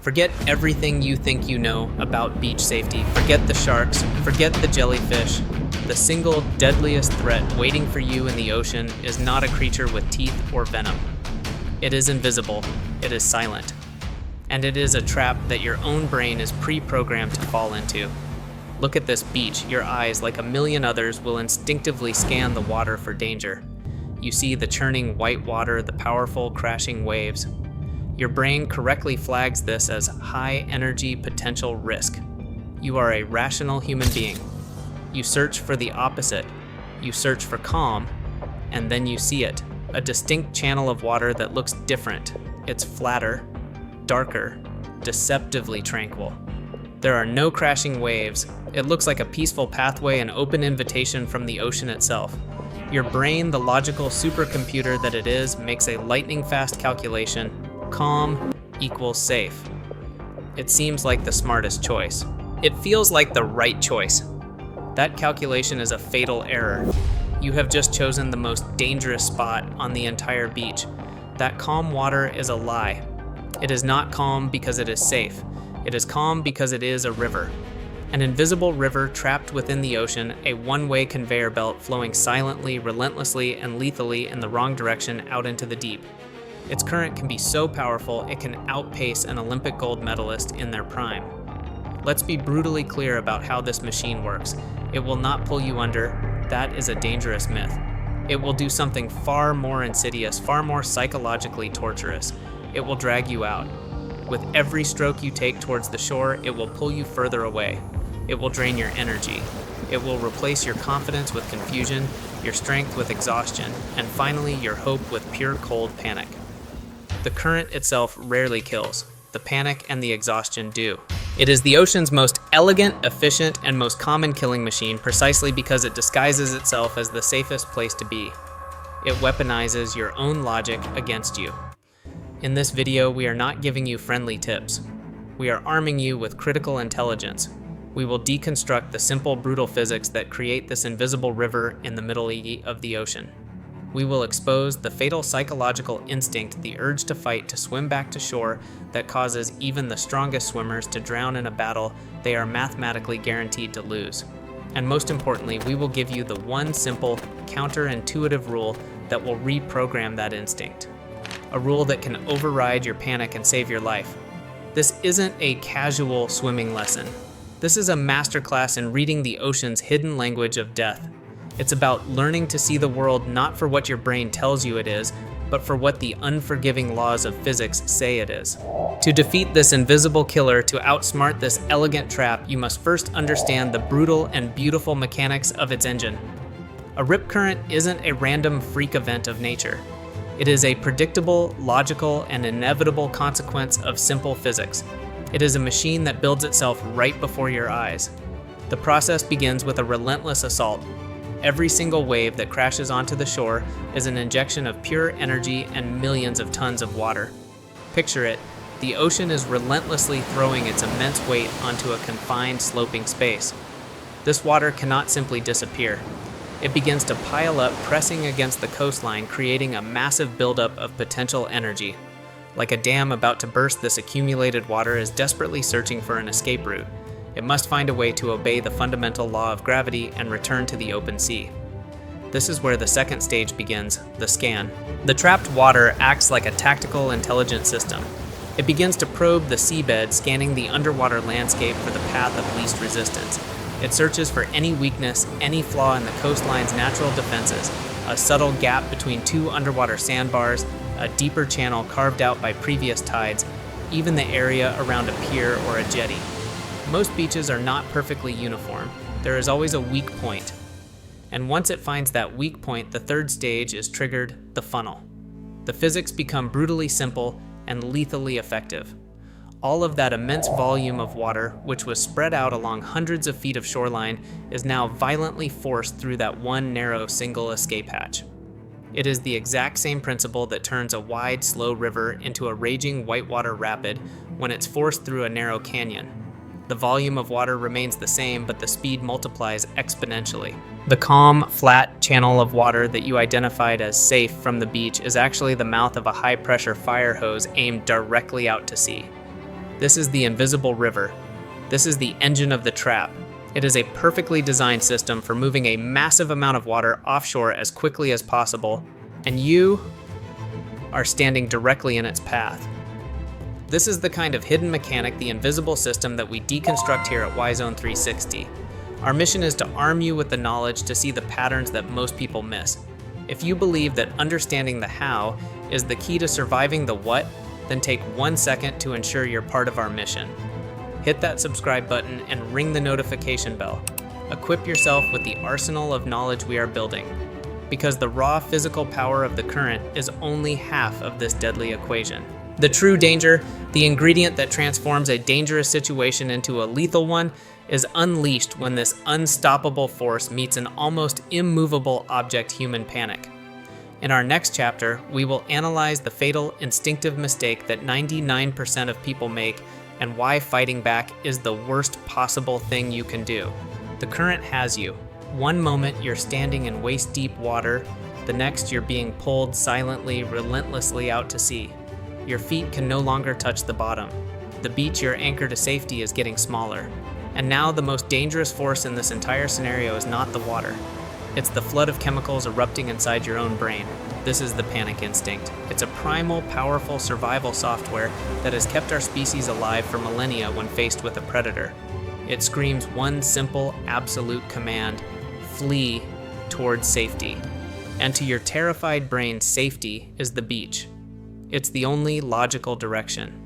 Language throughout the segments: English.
Forget everything you think you know about beach safety. Forget the sharks, forget the jellyfish. The single deadliest threat waiting for you in the ocean is not a creature with teeth or venom. It is invisible, it is silent, and it is a trap that your own brain is pre-programmed to fall into. Look at this beach. Your eyes, like a million others, will instinctively scan the water for danger. You see the churning white water, the powerful crashing waves. Your brain correctly flags this as high energy potential risk. You are a rational human being. You search for the opposite. You search for calm, and then you see it, a distinct channel of water that looks different. It's flatter, darker, deceptively tranquil. There are no crashing waves. It looks like a peaceful pathway, an open invitation from the ocean itself. Your brain, the logical supercomputer that it is, makes a lightning-fast calculation. Calm equals safe. It seems like the smartest choice. It feels like the right choice. That calculation is a fatal error. You have just chosen the most dangerous spot on the entire beach. That calm water is a lie. It is not calm because it is safe. It is calm because it is a river. An invisible river trapped within the ocean, a one-way conveyor belt flowing silently, relentlessly, and lethally in the wrong direction out into the deep. Its current can be so powerful it can outpace an Olympic gold medalist in their prime. Let's be brutally clear about how this machine works. It will not pull you under. That is a dangerous myth. It will do something far more insidious, far more psychologically torturous. It will drag you out. With every stroke you take towards the shore, it will pull you further away. It will drain your energy. It will replace your confidence with confusion, your strength with exhaustion, and finally your hope with pure cold panic. The current itself rarely kills. The panic and the exhaustion do. It is the ocean's most elegant, efficient, and most common killing machine precisely because it disguises itself as the safest place to be. It weaponizes your own logic against you. In this video, we are not giving you friendly tips. We are arming you with critical intelligence. We will deconstruct the simple, brutal physics that create this invisible river in the middle of the ocean. We will expose the fatal psychological instinct, the urge to fight, to swim back to shore, that causes even the strongest swimmers to drown in a battle they are mathematically guaranteed to lose. And most importantly, we will give you the one simple, counterintuitive rule that will reprogram that instinct. A rule that can override your panic and save your life. This isn't a casual swimming lesson. This is a masterclass in reading the ocean's hidden language of death. It's about learning to see the world not for what your brain tells you it is, but for what the unforgiving laws of physics say it is. To defeat this invisible killer, to outsmart this elegant trap, you must first understand the brutal and beautiful mechanics of its engine. A rip current isn't a random freak event of nature. It is a predictable, logical, and inevitable consequence of simple physics. It is a machine that builds itself right before your eyes. The process begins with a relentless assault. Every single wave that crashes onto the shore is an injection of pure energy and millions of tons of water. Picture it, the ocean is relentlessly throwing its immense weight onto a confined, sloping space. This water cannot simply disappear. It begins to pile up, pressing against the coastline, creating a massive buildup of potential energy. Like a dam about to burst, this accumulated water is desperately searching for an escape route. It must find a way to obey the fundamental law of gravity and return to the open sea. This is where the second stage begins, the scan. The trapped water acts like a tactical intelligence system. It begins to probe the seabed, scanning the underwater landscape for the path of least resistance. It searches for any weakness, any flaw in the coastline's natural defenses, a subtle gap between two underwater sandbars, a deeper channel carved out by previous tides, even the area around a pier or a jetty. Most beaches are not perfectly uniform. There is always a weak point. And once it finds that weak point, the third stage is triggered, the funnel. The physics become brutally simple and lethally effective. All of that immense volume of water, which was spread out along hundreds of feet of shoreline, is now violently forced through that one narrow single escape hatch. It is the exact same principle that turns a wide, slow river into a raging whitewater rapid when it's forced through a narrow canyon. The volume of water remains the same, but the speed multiplies exponentially. The calm, flat channel of water that you identified as safe from the beach is actually the mouth of a high-pressure fire hose aimed directly out to sea. This is the invisible river. This is the engine of the trap. It is a perfectly designed system for moving a massive amount of water offshore as quickly as possible, and you are standing directly in its path. This is the kind of hidden mechanic, the invisible system, that we deconstruct here at Y-Zone 360. Our mission is to arm you with the knowledge to see the patterns that most people miss. If you believe that understanding the how is the key to surviving the what, then take 1 second to ensure you're part of our mission. Hit that subscribe button and ring the notification bell. Equip yourself with the arsenal of knowledge we are building, because the raw physical power of the current is only half of this deadly equation. The true danger, the ingredient that transforms a dangerous situation into a lethal one, is unleashed when this unstoppable force meets an almost immovable object, human panic. In our next chapter, we will analyze the fatal instinctive mistake that 99% of people make and why fighting back is the worst possible thing you can do. The current has you. One moment you're standing in waist-deep water, the next you're being pulled silently, relentlessly out to sea. Your feet can no longer touch the bottom. The beach, your anchor to safety, is getting smaller. And now the most dangerous force in this entire scenario is not the water. It's the flood of chemicals erupting inside your own brain. This is the panic instinct. It's a primal, powerful survival software that has kept our species alive for millennia when faced with a predator. It screams one simple, absolute command: flee towards safety. And to your terrified brain, safety is the beach. It's the only logical direction.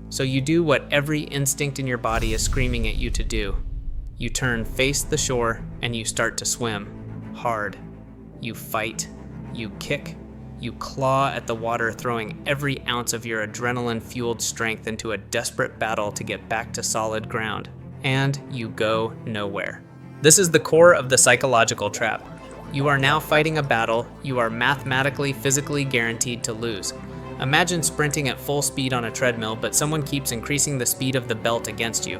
So you do what every instinct in your body is screaming at you to do. You turn, face the shore, and you start to swim. Hard. You fight. You kick. You claw at the water, throwing every ounce of your adrenaline-fueled strength into a desperate battle to get back to solid ground. And you go nowhere. This is the core of the psychological trap. You are now fighting a battle you are mathematically, physically guaranteed to lose. Imagine sprinting at full speed on a treadmill, but someone keeps increasing the speed of the belt against you.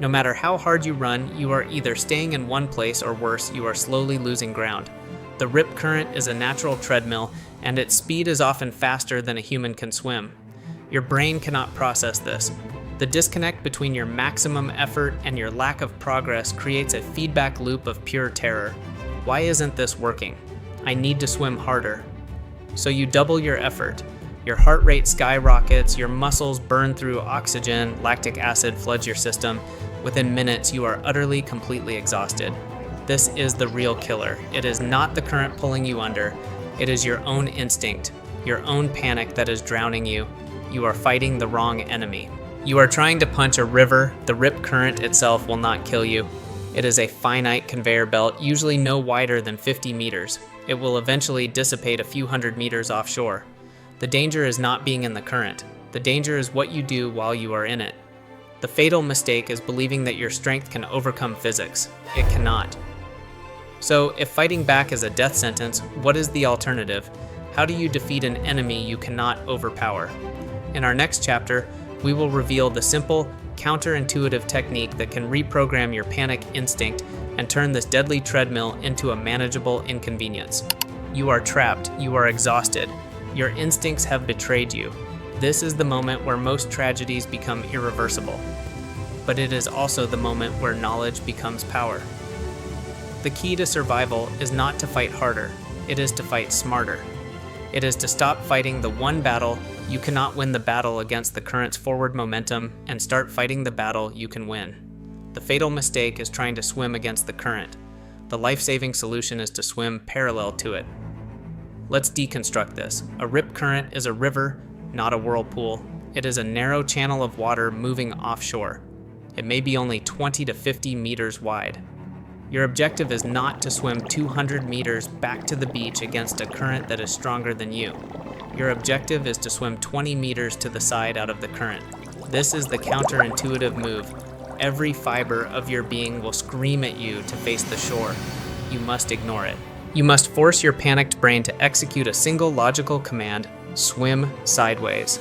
No matter how hard you run, you are either staying in one place or worse, you are slowly losing ground. The rip current is a natural treadmill, and its speed is often faster than a human can swim. Your brain cannot process this. The disconnect between your maximum effort and your lack of progress creates a feedback loop of pure terror. Why isn't this working? I need to swim harder. So you double your effort. Your heart rate skyrockets, your muscles burn through oxygen, lactic acid floods your system. Within minutes, you are utterly, completely exhausted. This is the real killer. It is not the current pulling you under. It is your own instinct, your own panic that is drowning you. You are fighting the wrong enemy. You are trying to punch a river. The rip current itself will not kill you. It is a finite conveyor belt, usually no wider than 50 meters. It will eventually dissipate a few hundred meters offshore. The danger is not being in the current. The danger is what you do while you are in it. The fatal mistake is believing that your strength can overcome physics. It cannot. So, if fighting back is a death sentence, what is the alternative? How do you defeat an enemy you cannot overpower? In our next chapter, we will reveal the simple, counterintuitive technique that can reprogram your panic instinct and turn this deadly treadmill into a manageable inconvenience. You are trapped. You are exhausted. Your instincts have betrayed you. This is the moment where most tragedies become irreversible. But it is also the moment where knowledge becomes power. The key to survival is not to fight harder. It is to fight smarter. It is to stop fighting the one battle you cannot win, the battle against the current's forward momentum, and start fighting the battle you can win. The fatal mistake is trying to swim against the current. The life-saving solution is to swim parallel to it. Let's deconstruct this. A rip current is a river, not a whirlpool. It is a narrow channel of water moving offshore. It may be only 20 to 50 meters wide. Your objective is not to swim 200 meters back to the beach against a current that is stronger than you. Your objective is to swim 20 meters to the side out of the current. This is the counterintuitive move. Every fiber of your being will scream at you to face the shore. You must ignore it. You must force your panicked brain to execute a single logical command: swim sideways.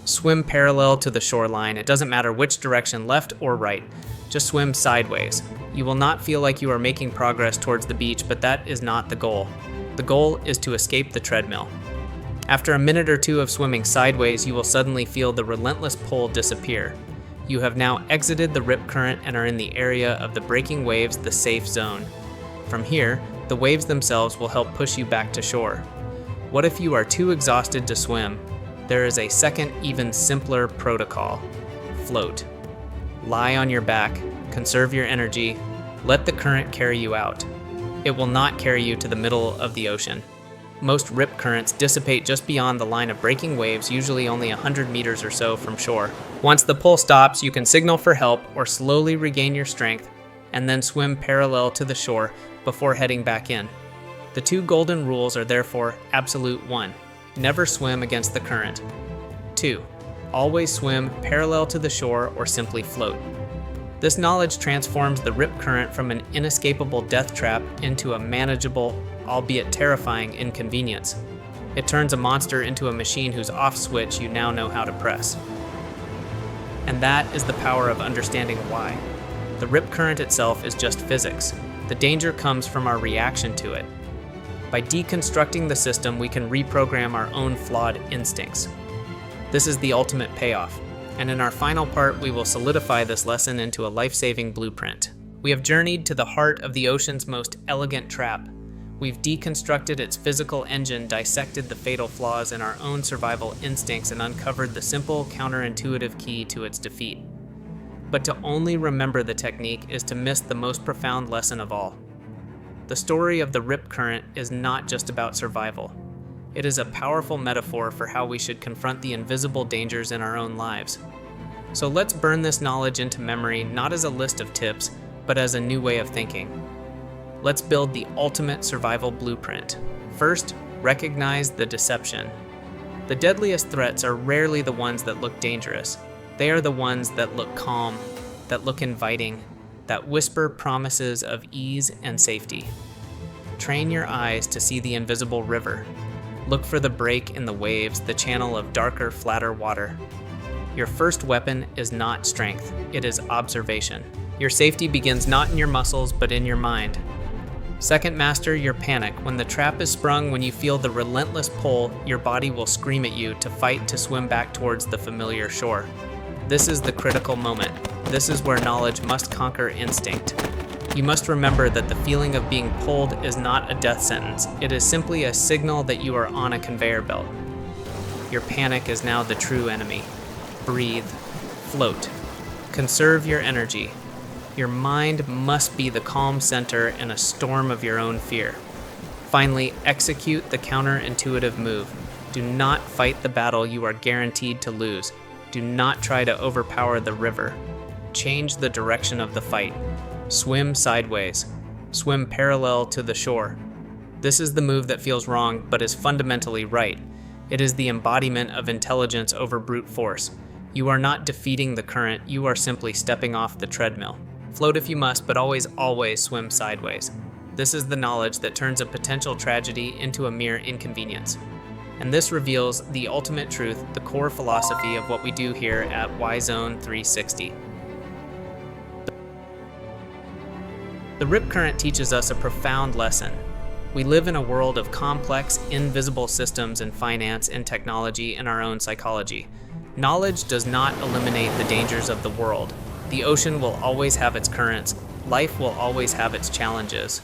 Swim parallel to the shoreline. It doesn't matter which direction, left or right. Just swim sideways. You will not feel like you are making progress towards the beach, but that is not the goal. The goal is to escape the treadmill. After a minute or two of swimming sideways, you will suddenly feel the relentless pull disappear. You have now exited the rip current and are in the area of the breaking waves, the safe zone. From here, the waves themselves will help push you back to shore. What if you are too exhausted to swim? There is a second, even simpler protocol. Float. Lie on your back, conserve your energy, let the current carry you out. It will not carry you to the middle of the ocean. Most rip currents dissipate just beyond the line of breaking waves, usually only 100 meters or so from shore. Once the pull stops, you can signal for help or slowly regain your strength and then swim parallel to the shore before heading back in. The two golden rules are therefore absolute. 1. Never swim against the current. 2. Always swim parallel to the shore or simply float. This knowledge transforms the rip current from an inescapable death trap into a manageable, albeit terrifying, inconvenience. It turns a monster into a machine whose off switch you now know how to press. And that is the power of understanding why. The rip current itself is just physics. The danger comes from our reaction to it. By deconstructing the system, we can reprogram our own flawed instincts. This is the ultimate payoff. And in our final part, we will solidify this lesson into a life-saving blueprint. We have journeyed to the heart of the ocean's most elegant trap. We've deconstructed its physical engine, dissected the fatal flaws in our own survival instincts, and uncovered the simple, counterintuitive key to its defeat. But to only remember the technique is to miss the most profound lesson of all. The story of the rip current is not just about survival. It is a powerful metaphor for how we should confront the invisible dangers in our own lives. So let's burn this knowledge into memory, not as a list of tips, but as a new way of thinking. Let's build the ultimate survival blueprint. First, recognize the deception. The deadliest threats are rarely the ones that look dangerous. They are the ones that look calm, that look inviting, that whisper promises of ease and safety. Train your eyes to see the invisible river. Look for the break in the waves, the channel of darker, flatter water. Your first weapon is not strength, it is observation. Your safety begins not in your muscles, but in your mind. Second, master your panic. When the trap is sprung, when you feel the relentless pull, your body will scream at you to fight to swim back towards the familiar shore. This is the critical moment. This is where knowledge must conquer instinct. You must remember that the feeling of being pulled is not a death sentence. It is simply a signal that you are on a conveyor belt. Your panic is now the true enemy. Breathe. Float. Conserve your energy. Your mind must be the calm center in a storm of your own fear. Finally, execute the counterintuitive move. Do not fight the battle you are guaranteed to lose. Do not try to overpower the river. Change the direction of the fight. Swim sideways. Swim parallel to the shore. This is the move that feels wrong, but is fundamentally right. It is the embodiment of intelligence over brute force. You are not defeating the current, you are simply stepping off the treadmill. Float if you must, but always swim sideways. This is the knowledge that turns a potential tragedy into a mere inconvenience. And this reveals the ultimate truth, the core philosophy of what we do here at Y-Zone 360. The rip current teaches us a profound lesson. We live in a world of complex, invisible systems in finance and technology and our own psychology. Knowledge does not eliminate the dangers of the world. The ocean will always have its currents. Life will always have its challenges.